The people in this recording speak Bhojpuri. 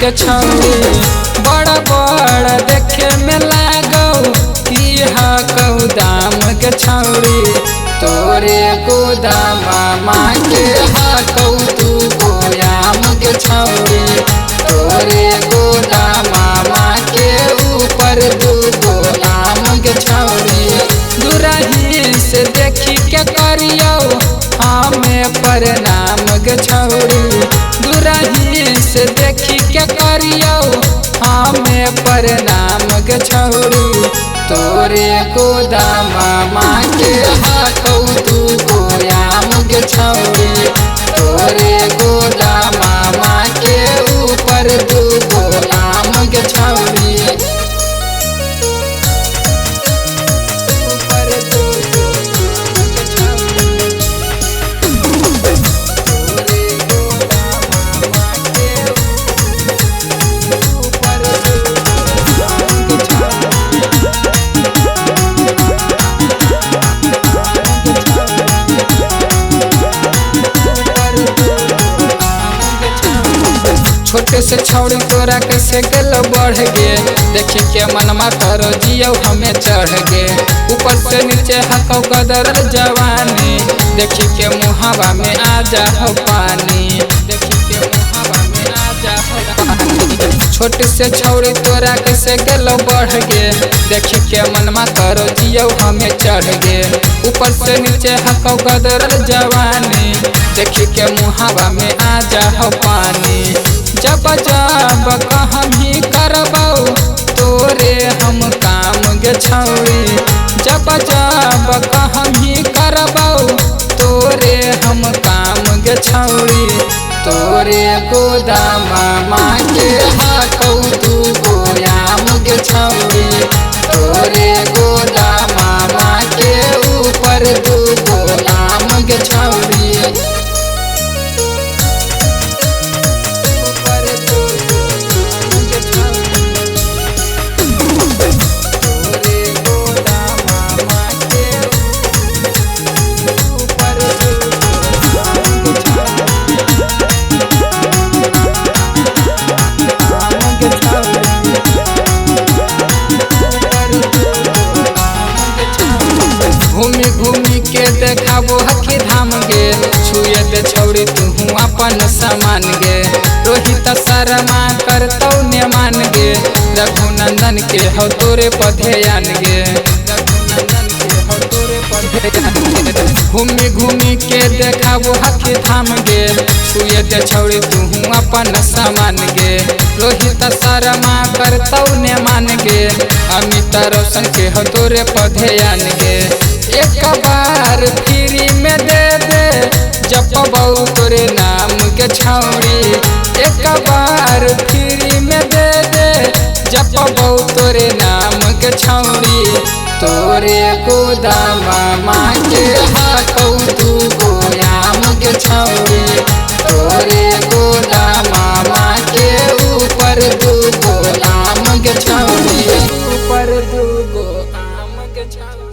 के छौरी बड़ा बड़ा देखे में लागौ की हकौ दाम के छौरी तोरे गोदाम माँ के हकौ तू गोयाम के छौरी तोरे गोदाम माँ के ऊपर दू गोदाम के छौरी दुरही से देखी के करियो हमें प्रणाम के छौरी दुरही से देखी के करियो हमें प्रणाम के छौरी तोरे गोदाम माँ के हकौ तू गोयाम के छौरी तोरे गोदाम माँ के ऊपर दू गोदाम के छौरी छोटे से छौड़ी तोरा कैसे गल बढ़ गे देखी के मनमा करो जियो हमें चढ़ गे ऊपर से नीचे हकौ कदर जवानी देखी के मुहावा में आ जा हो पानी देखी के मुहावा में आ जा हो पानी छोटे से छौड़ी तोरा कैसे गल बढ़ गे देखी के मनमा करो जियो हमें चढ़ गे ऊपर से नीचे हकौ कदर जवानी देखी के मुहावा में आ जा हो पानी जब जब हम ही करबौ तोरे हम काम गे छौरी जब जब हम ही करबौ तोरे हम काम गे छौरी तोरे गोदाम माँ के हकौ तू गोयाम गे छौरी तोरे गोदाम माँ के ऊपर दू गोदाम गे छौरी घूमी घूमी के देखाबो हकी धाम गे छुए दे छौरी तू अपन सामान गे रोहित शर्मा करतौ ने मान गे रघुनंदन के हो तोरे पधेयान गे रघुनंदन के हो तोरे पधेयान गे घूमी घूमी के देखाबो हकी धाम गे छुए दे छौरी तू अपन सामान गे रोहित शर्मा करतौ ने मान गे अमित रोशन के हो तोरे पधेयान गे एक बार फ्री में दे दे जपबौ तोरे नाम के छौरी एक बार फ्री में दे दे जपबौ तोरे नाम के छौरी तोरे गोदाम माँ के हकौ तू गोयाम के छौरी तोरे गोदाम माँ के ऊपर दू गोदाम के छौरी ऊपर दू गोदाम के छौरी।